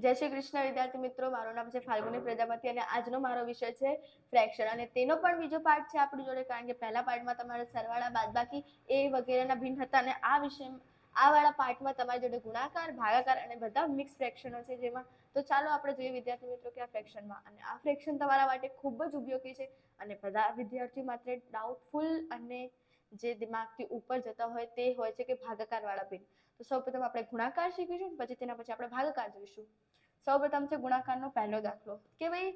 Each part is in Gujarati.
જય શ્રી કૃષ્ણ વિદ્યાર્થી મિત્રો, મારું નામ છે ફાલ્ગુની પ્રજાપતિ અને આજનો મારો વિષય છે ફ્રેક્શન અને તેનો પણ બીજો પાર્ટ છે આપણી જોડે, કારણ કે પહેલા પાર્ટમાં તમારે સરવાળા, બાદબાકી એ વગેરેના ભિન્ન હતા અને આ વાળા પાર્ટમાં તમારી જોડે ગુણાકાર, ભાગાકાર અને બધા મિક્સ ફ્રેક્શનો છે જેમાં. તો ચાલો આપણે જોઈએ વિદ્યાર્થી મિત્રો કે આ ફ્રેક્શનમાં, અને આ ફ્રેક્શન તમારા માટે ખૂબ જ ઉપયોગી છે અને બધા વિદ્યાર્થીઓ માટે ડાઉટફુલ અને જે દિમાગથી ઉપર જતા હોય તે હોય છે કે ભાગાકાર વાળા ભિન્ન. તો સૌપ્રથમ આપણે ગુણાકાર શીખીશું, પછી તેના પછી આપણે ભાગાકાર જોઈશું. સૌપ્રથમ છે ગુણાકારનો પહેલો દાખલો કે ભાઈ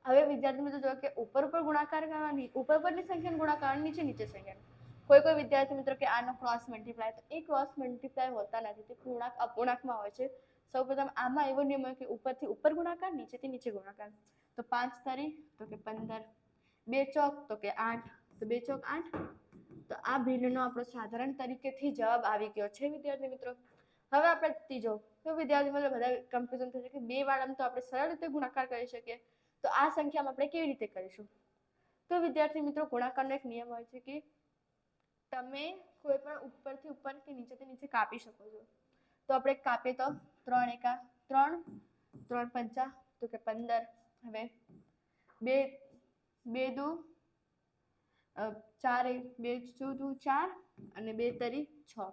હવે વિદ્યાર્થી મિત્રો જો કે ઉપર ગુણાકાર કરવાની, ઉપરની સંખ્યાનો ગુણાકાર, નીચે સંખ્યાનો. કોઈ વિદ્યાર્થી મિત્રો કે આનો ક્રોસ મલ્ટીપ્લાય, તો એ ક્રોસ મલ્ટીપ્લાય હોતા નથી, તે પૂર્ણાંક અપૂર્ણાંકમાં હોય છે. સૌપ્રથમ આમાં એવો નિયમ હોય કે ઉપરથી ઉપર ગુણાકાર, નીચેથી નીચે ગુણાકાર. તો 5 તરી તો કે 15, 2 ચોક તો કે 8, તો 2 ચોક 8. તો આ ભિન્નનો આપણો સાધારણ તરીકેથી જવાબ આવી ગયો છે વિદ્યાર્થી મિત્રો. હવે આપણે ત્રીજો, તો વિદ્યાર્થી મિત્રો બધા કન્ફ્યુઝન થશે કે બે વાળામાં તો આપણે સરળ રીતે ગુણાકાર કરી શકીએ, તો આ સંખ્યામાં આપણે કેવી રીતે કરીશું? તો વિદ્યાર્થી મિત્રો ગુણાકારનો એક નિયમ હોય છે કે તમે કોઈ પણ ઉપરથી ઉપર કે નીચેથી નીચે કાપી શકો છો. તો આપણે કાપીએ તો 3 એકા 3, 3 પંચા તો કે 15. હવે 2 દુ 4, 2 ચોદુ 4 અને 2 તરી 6.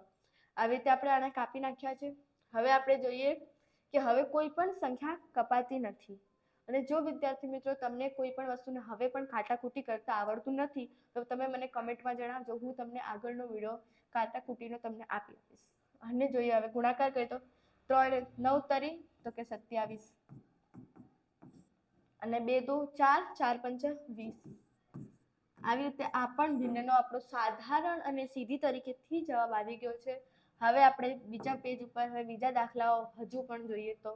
આવી રીતે આપણે આને કાપી નાખ્યા છે. હવે આપણે જોઈએ કે હવે કોઈ પણ સંખ્યા કપાતી નથી. અને જો વિદ્યાર્થી મિત્રો તમને કોઈ પણ વસ્તુને હવે પણ કાટાકૂટી કરતા આવડતું નથી તો તમે મને કમેન્ટમાં જણાવજો, હું તમને આગળનો વિડીયો કાટાકૂટીનો તમને આપી આપીશ. અને જોઈએ હવે ગુણાકાર કરીએ તો 3 9 તરી તો કે 27 અને 2 દુ 4, 4 પંચા 20. આવી રીતે આ પણ ભિન્નનો આપણો સાધારણ અને સીધી તરીકેથી જવાબ આવી ગયો છે. હવે આપણે બીજા પેજ ઉપર હવે બીજા દાખલાઓ હજુ પણ જોઈએ, તો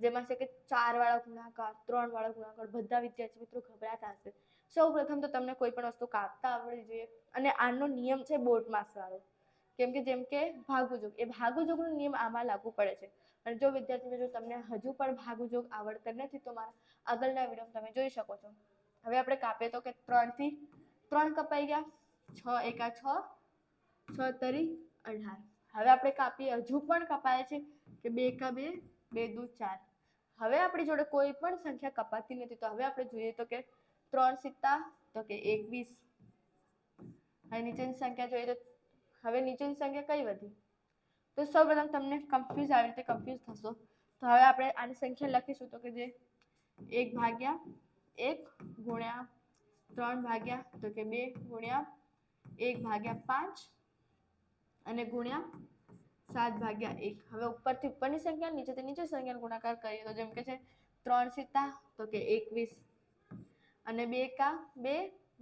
જેમાં છે કે 4 વાળા ગુણાકાર, 3 વાળા ગુણાકાર. બધા વિદ્યાર્થી મિત્રો ગભરાતા હશે. સૌ પ્રથમ તો તમને કોઈ પણ વસ્તુ કાપતા આવડવી જોઈએ, અને આનો નિયમ છે બોર્ડ માસ વાળો, જેમ કે ભાગુજોગ, એ ભાગુજોગનો નિયમ આમાં લાગુ પડે છે. અને જો વિદ્યાર્થી મિત્રો તમને હજુ પણ ભાગુજોગ આવડતા નથી તો મારા આગળના વિડીયો તમે જોઈ શકો છો. હવે આપણે કાપીએ તો કે 3 થી 3 કપાઈ ગયા, 6 એકા 6, 6 તરી 18. હવે આપણે કાપીએ, હજુ પણ કપાય છે કે 2 એકા 2, 2 દુ 4. હવે આપણી જોડે કોઈ પણ સંખ્યા કપાતી નથી, તો હવે આપણે જોઈએ તો કે 3 સિત્તા તો કે 21. હવે નીચેની સંખ્યા જોઈએ તો હવે નીચેની સંખ્યા કઈ વધી? તો સૌપ્રથમ તમને કન્ફ્યુઝ આવી રીતે કન્ફ્યુઝ થશો. તો હવે આપણે આની સંખ્યા લખીશું તો કે જે 1 ભાગ્યા 1 ગુણ્યા 3 ભાગ્યા તો કે 2 ગુણ્યા 1 ભાગ્યા 5 અને ગુણ્યા 7 ભાગ્યા 1. હવે ઉપરથી ઉપરની સંખ્યા, નીચેથી નીચે સંખ્યાનો ગુણાકાર કરીએ તો જેમ કે છે 3 સિત્તા તો કે 21 અને 2 એકા 2,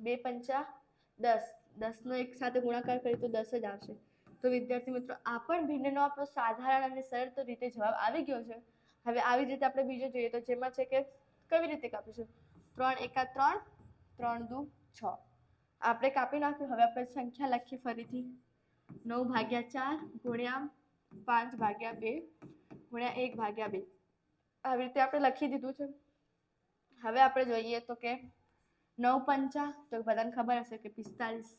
2 પંચા 10. 10 નો એક સાથે ગુણાકાર કરીએ તો 10 જ આવશે. તો વિદ્યાર્થી મિત્રો આ પણ ભિન્નનો આપણો સાધારણ અને સરળ રીતે જવાબ આવી ગયો છે. હવે આવી જ રીતે આપણે બીજો જોઈએ તો જેમાં છે કે કેવી રીતે કાપીશું? 3 એકા 3, 3 દુ 6. આપણે કાપી નાખ્યું. હવે આપણે સંખ્યા લખીએ ફરીથી 9 ભાગ્યા 4 ગુણ્યા 5 ભાગ્યા 2 ગુણ્યા 1 ભાગ્યા 2. આવી રીતે આપણે લખી દીધું છે. હવે આપણે જોઈએ તો કે 9 પંચા તો બધાને ખબર હશે કે 45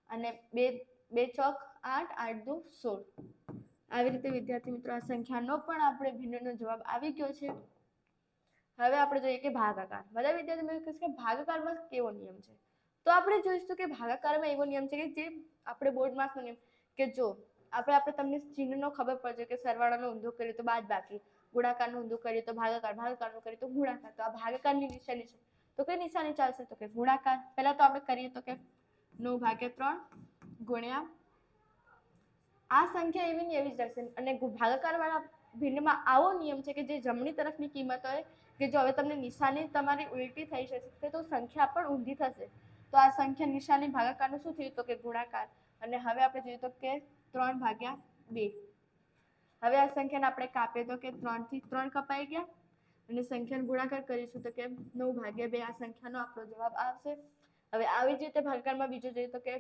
અને 2 ચોક 8, 8 દુ 16. આવી રીતે વિદ્યાર્થી મિત્રો આ સંખ્યાનો પણ આપણે ભિન્નનો જવાબ આવી ગયો છે. હવે આપણે જોઈએ કે ભાગાકાર. બધા વિદ્યાર્થી મિત્રો કહેશે કે ભાગાકારમાં કેવો નિયમ છે? તો આપણે જોઈશું કે ભાગાકારમાં એવો નિયમ છે કે જે આપણે બોર્ડ માસનો નિયમ કે જો આપણે તમને ચિહ્નનો ખબર પડશે કે સરવાળાનો ઊંધો કરીએ તો બાદબાકી, ગુણાકારનો ઊંધો કરીએ તો ભાગાકાર, ભાગાકારનો કરીએ તો ગુણાકાર. તો આ ભાગાકારની નિશાની છે તો કઈ નિશાની ચાલશે? તો કે ગુણાકાર. પહેલા તો આપણે કરીએ તો કે 9 ભાગ્યા 3 ગુણ્યા આ સંખ્યા એવી ને એવી જ રહેશે. અને ભાગાકાર વાળા ભિન્નમાં આવો નિયમ છે કે જે જમણી તરફની કિંમત હોય કે જો હવે તમને નિશાની તમારી ઉલટી થઈ શકે તો સંખ્યા પણ ઊંધી થશે. તો આ સંખ્યા નિશાની ભાગાકારનું શું થયું? તો કે ગુણાકાર. અને હવે આપણે જોઈએ તો કે 3 ભાગ્યા 2. હવે આ સંખ્યાને આપણે કાપીએ તો કે 3 થી 3 કપાઈ ગયા અને સંખ્યાનો ગુણાકાર કરીશું તો કે 9 ભાગ્યા 2. આ સંખ્યાનો આપણો જવાબ આવશે. હવે આવી જ રીતે ભાગાકારમાં બીજો જોઈએ તો કે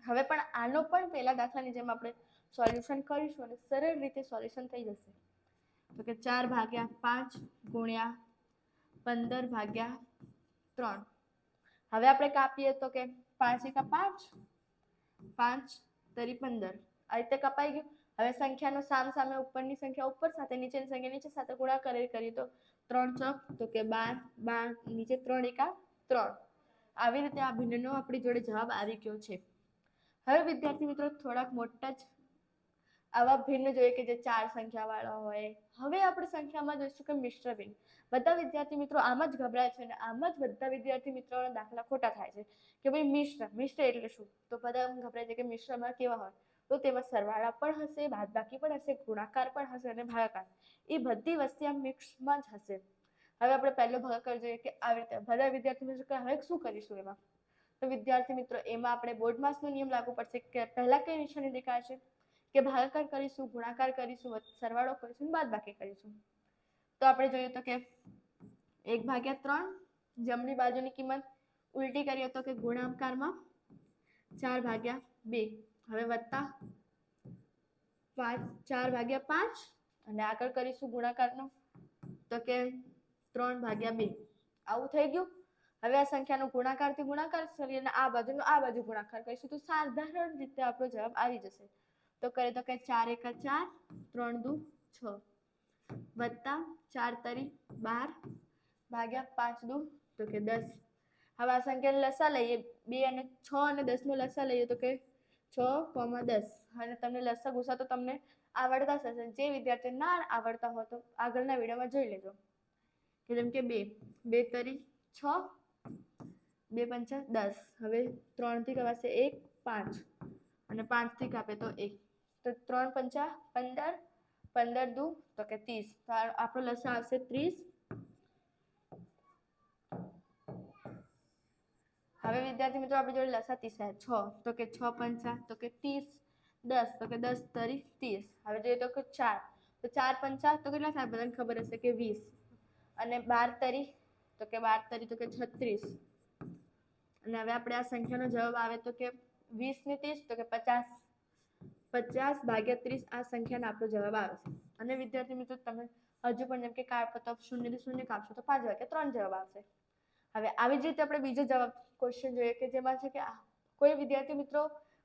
હવે પણ આનો પણ પહેલા દાખલાની જેમ આપણે સોલ્યુશન કરીશું અને સરળ રીતે સોલ્યુશન થઈ જશે. તો કે 4 ભાગ્યા 5 ગુણ્યા 15 ભાગ્યા 3. હવે આપણે કાપીએ તો કે 5 એકા 5, 5 તરી 15. આ રીતે કપાઈ ગયું. હવે સંખ્યાનો સામસામે ઉપરની સંખ્યા ઉપર સાથે નીચેની સંખ્યા નીચે સાથે ગુણાકાર કરીએ તો 3 ચોક તો કે 12 નીચે 3 એકા 3. આવી રીતે આ ભિન્નનો આપણી જોડે જવાબ આવી ગયો છે. હવે વિદ્યાર્થી મિત્રો થોડાક મોટા જ આવા ભિન્ન જોઈએ કે જે 4 સંખ્યા વાળા હોય. હવે આપણે સંખ્યામાં જોઈશું કે મિશ્ર ભિન્ન. બધા વિદ્યાર્થી મિત્રો આમ જ ગભરાય છે અને આમ જ બધા વિદ્યાર્થી મિત્રોના દાખલા ખોટા થાય છે કે ભાઈ મિશ્ર એટલે શું? તો બધા ગભરાય છે કે મિશ્રમાં કેવા હોય, તો તેમાં સરવાળા પણ હશે, બાદબાકી પણ હશે, ગુણાકાર પણ હશે અને ભાગાકાર. એ બધી વસ્તુ આમ મિક્સમાં જ હશે. હવે આપણે પહેલો ભાગાકાર જોઈએ કે આવી રીતે બધા વિદ્યાર્થી મિત્રો કે હવે શું કરીશું એમાં? તો વિદ્યાર્થી મિત્રો એમાં આપણે બોર્ડ માસનો નિયમ લાગુ પડશે કે પહેલા કઈ નિશાની દેખાશે કે ભાગાકાર કરીશું, ગુણાકાર કરીશું, સરવાળો કરીશું, બાદબાકી કરીશું. તો આપણે જોયું તો કે 1/3 જમણી બાજુની કિંમત ઉલટી કરીએ તો કે ગુણાકારમાં 4/2. હવે વત્તા 4/5 અને આગળ કરીશું ગુણાકારનો તો કે 3/2. આવું થઈ ગયું. હવે આ સંખ્યાનો ગુણાકારથી ગુણાકાર કરીએ અને આ બાજુ ગુણાકાર કરીશું તો સાધારણ રીતે આપણો જવાબ આવી જશે. તો કરીએ તો કે 4 એકા 4, 3 દુ 6 વત્તા 4 તરી 12 ભાગ્યા 5 દુ તો કે 10. હવે આ સંખ્યાનો લસા લઈએ, 2 અને 6 અને 10 નો લસા લઈએ તો કે 6,10. અને તમને લસા ગુસા તો તમને આવડતા હશે. જે વિદ્યાર્થી ના આવડતા હોય તો આગળના વિડીયોમાં જોઈ લેજો. કે જેમ કે 2 તરી 6, 2 પંચા 10. હવે 3 થી કપાશે 1, 5 અને 5 થી કાપે તો 1. તો 3 પંચા 15, 15 દુ તો કે 30. તો આપણો લસા આવશે 30. હવે વિદ્યાર્થી મિત્રો આપણી જોડે લસા 30 6 તો કે 6 પંચા તો કે 30, 10 તો કે 10 તરી 30. હવે જોઈએ તો કે 4 તો 4 પંચા તો કેટલા થાય? બધાને ખબર હશે કે 20 અને 12 તરી તો કે 12 તરી તો કે 36. અને હવે આપણે આ સંખ્યાનો જવાબ આવે તો કે 20 ને 30 તો કે 50. 50/30 આ સંખ્યાનો આપણો જવાબ આવે છે. અને વિદ્યાર્થી મિત્રો તમે હજુ પણ જેમ કે કાપો તો 0 થી 0 કાપશો તો 5/3 જવાબ આવશે. હવે આવી જ રીતે આપણે બીજો જવાબ ક્વેશ્ચન જોઈએ કે જેમાં છે કે કોઈ વિદ્યાર્થી મિત્રો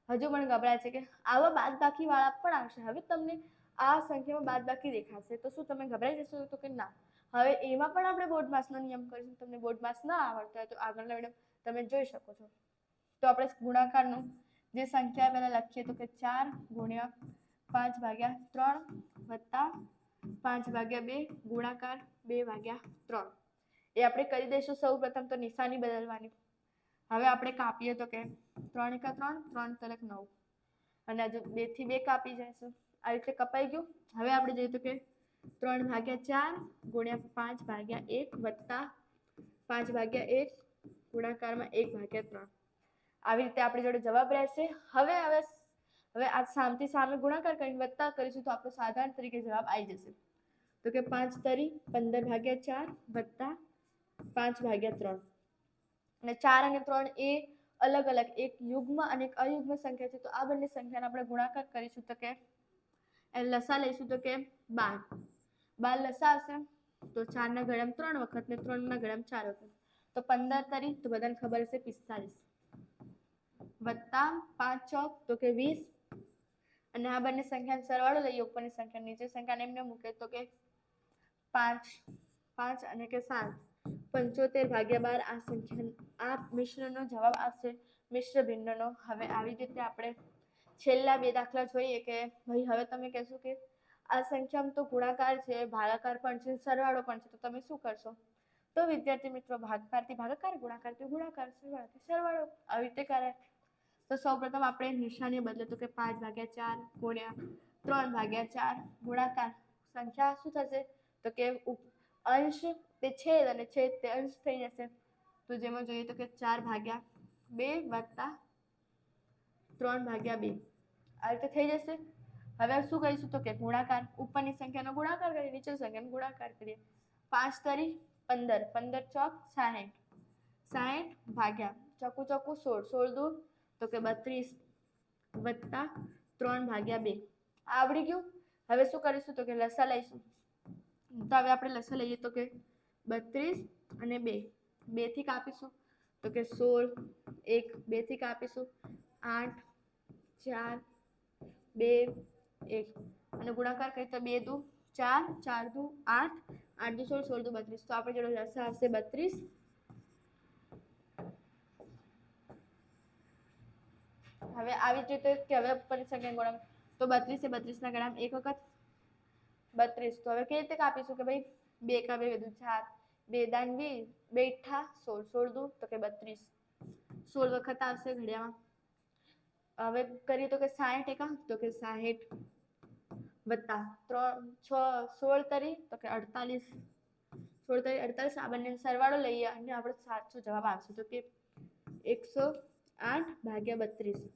હજુ પણ ગભરાય છે કે આવા બાદબાકી વાળા પણ આવશે. હવે તમને આ સંખ્યામાં બાદબાકી દેખાશે તો શું તમે ગભરાઈ જશો? તો કે ના. હવે એમાં પણ આપણે બોર્ડ માસનો નિયમ કરીશું. તમને બોર્ડ માસ ના આવડતો હોય તો આગળના વિડીયો તમે જોઈ શકો છો. તો આપણે ગુણાકારનું જે સંખ્યા પહેલા લખીએ તો કે 4 ગુણ્યા 5/3 વત્તા 5/2 ગુણાકાર 2/3. એ આપણે કરી દઈશું. સૌ પ્રથમ તો નિશાની બદલવાની. હવે આપણે કાપીએ તો કે 3 એકા 3, 3 તરક 9 અને હજુ 2 થી 2 કાપી જઈશું. આ રીતે કપાઈ ગયું. હવે આપણે જોઈએ તો કે 3/4 ગુણ્યા 5/1 વત્તા 5/1 ગુણાકારમાં 1/3. આવી રીતે આપણી જોડે જવાબ રહેશે. હવે આ સામથી સામે ગુણાકાર કરીને વત્તા કરીશું તો આપણો સાધારણ તરીકે જવાબ આવી જશે. તો કે 5 તરી 15/4 વત્તા 5/3. અને 4 અને 3 એ અલગ અલગ એક યુગ્મ અને એક અયુગ્મ સંખ્યા છે. તો આ બંને સંખ્યાનો આપણે ગુણાકાર કરીશું તો કે લસા લઈશું તો કે 12 લસા આવશે તો 4 ના ઘડિયામાં 3 વખત ને 3 ના ઘડિયામાં 4 વખત તો 15 તરી તો બધાને ખબર હશે 45 વત્તા 5 ચોક તો કે 20. અને આ બંને સંખ્યાનો સરવાળો લઈએ ઉપરની સંખ્યા નીચે સંખ્યાને એમને મૂકે તો કે 5 અને કે 7 75/12 આ સંખ્યા આ મિશ્રનો જવાબ આવશે મિશ્ર ભિન્નનો. હવે આવી રીતે આપણે છેલ્લા 2 દાખલા જોઈએ કે ભાઈ હવે તમે કહેશો કે આ સંખ્યામાં તો ગુણાકાર છે, ભાગાકાર પણ છે, સરવાળો પણ છે, તો તમે શું કરશો? તો વિદ્યાર્થી મિત્રો ભાગાકારથી ભાગાકાર, ગુણાકારથી ગુણાકાર, સરવાળાથી સરવાળો આવી રીતે કરે. તો સૌપ્રથમ આપણે નિશાની બદલે તો કે 5/4 ગુણ્યા 3/4 ગુણાકાર સંખ્યા શું થશે? તો કે અંશ તે છેદ અને છેદ તે અંશ થઈ જશે. તો જેમાં જોઈએ તો કે 4/2 વત્તા 3/2 આ રીતે થઈ જશે. હવે શું કરીશું તો કે ગુણાકાર ઉપરની સંખ્યાનો ગુણાકાર કરીએ નીચેની સંખ્યાનો ગુણાકાર કરીએ. 5 તરી 15, 15 ચોક 60, 60 ભાગ્યા ચોકુ ચોકુ 16, 16 દુ તો કે 32 વત્તા 3/2 આવડી ગયું. હવે શું કરીશું તો કે લસા લઈશું. તો હવે આપણે લસા લઈએ તો કે 32 અને 2 થી કાપીશું તો કે 16, 1 2 થી કાપીશું 8, 4, 2, 1 અને ગુણાકાર કરીએ તો 2 દુ 4, 4 દુ 8, 8 દુ 16, 16 દુ 32. તો આપણી જોડે લસા આવશે 32. હવે આવી જ રીતે કે હવે ઉપરની સંખ્યા ગુણાકાર તો 32 એ 32 ના ગણામાં એક વખત 32. તો હવે કેવી રીતે કાપીશું કે ભાઈ 2 કા 2 વધુ 4, 2 દાન 20, 2 ઈઠા 16, 16 દુ તો કે 32, 16 વખત આવશે ઘડિયામાં. હવે કરીએ તો કે 60 એકા તો કે 60 વત્તા 3 6 16 તરી તો કે 48, 16 તરી 48. આ બંને સરવાળો લઈએ અને આપણો સાચો જવાબ આવશે તો કે 108 ભાગ્યા 32.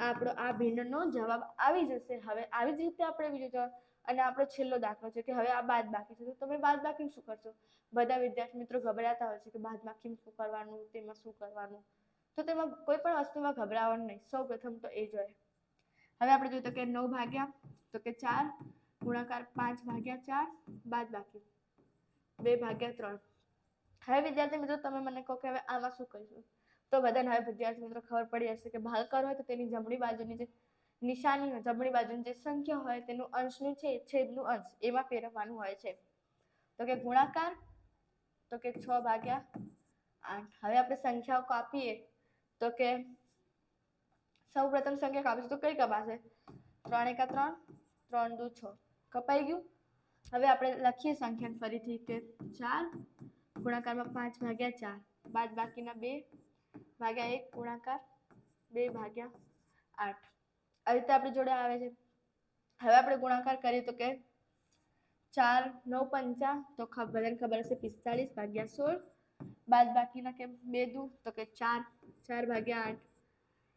આપણો આ ભિન્નનો જવાબ આવી જશે. હવે આવી જ રીતે આપણે બીજો જવાબ અને આપણો છેલ્લો દાખલો છે કે હવે આ બાદબાકી છે. તો તમે બાદબાકી શું કરશો? બધા વિદ્યાર્થી મિત્રો ગભરાતા હોય છે કે બાદબાકી શું કરવાનું, તેમાં શું કરવાનું. તો તેમાં કોઈ પણ વસ્તુમાં ગભરાવાનું નહીં. સૌ પ્રથમ તો એ જોઈએ. હવે આપણે જોઈએ તો કે 9 ભાગ્યા તો કે 4 ગુણાકાર 5 ભાગ્યા 4 બાદબાકી 2 ભાગ્યા 3. હવે વિદ્યાર્થી મિત્રો તમે મને કહો કે હવે આમાં શું કરીશું? તો બધાને હવે વિદ્યાર્થી મિત્રો ખબર પડી હશે કે ભાગાકાર હોય તો તેની જમણી બાજુની જે નિશાની હોય, જમણી બાજુની જે સંખ્યા હોય તેનું અંશનું છે છેદનું અંશ એમાં ફેરવવાનું હોય છે. તો કે ગુણાકાર તો કે 6 ભાગ્યા 8. હવે આપણે સંખ્યાઓ કાપીએ તો કે સૌ પ્રથમ સંખ્યા કાપીશું તો કઈ કપાશે? 3 એકા 3, 3 દુ 6 કપાઈ ગયું. હવે આપણે લખીએ સંખ્યાને ફરીથી કે 4 ગુણાકારમાં 5 ભાગ્યા 4 બાદ બાકીના 2 ભાગ્યા 1 ગુણાકાર 2 ભાગ્યા 8. આવી રીતે આપણી જોડે આવે છે. હવે આપણે ગુણાકાર કરીએ તો કે 4 9 પંચા તો બધાને ખબર હશે 45 ભાગ્યા 16 બાદ બાકીના કે 2 દુ તો કે 4, 4 ભાગ્યા 8.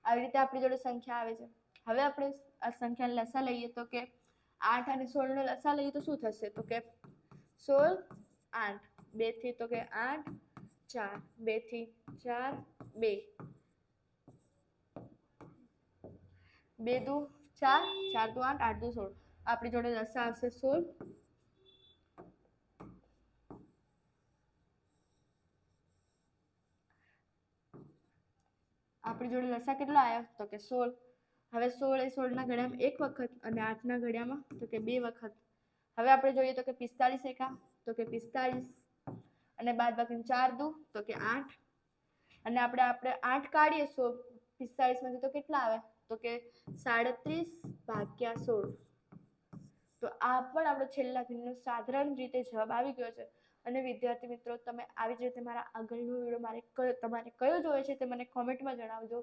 આવી રીતે આપણી જોડે સંખ્યા આવે છે. હવે આપણે આ સંખ્યાને લસા લઈએ તો કે 8 અને 16 નો લસા લઈએ તો શું થશે? તો કે 16 8 2 થી તો કે 8 4 2 થી 4 2 2 દુ 4, 4 દુ 8, 8 દુ 16. આપણી જોડે લસા આવશે 16. આપણી જોડે લસા કેટલો આવ્યો? તો કે 16. હવે 16 એ 16 ના ઘડિયામાં એક વખત અને 8 ના ઘડિયામાં તો કે 2 વખત. હવે આપણે જોઈએ તો કે 45 એકા તો કે 45 અને બાદ બાકી 4 દુ તો કે 8 અને આપણે 8 કાઢીએ 45 માંથી તો કેટલા આવે? તો કે 37 ભાગ્યા 16. તો આ પણ આપણો છેલ્લા ભિન્નનો સાધારણ રીતે જવાબ આવી ગયો છે. અને વિદ્યાર્થી મિત્રો તમે આવી જ રીતે મારા આગળનો વિડીયો તમારે કયો જોઈએ છે તે મને કોમેન્ટમાં જણાવજો.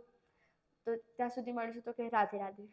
તો ત્યાં સુધી મળીશું તો કે રાધે રાધે.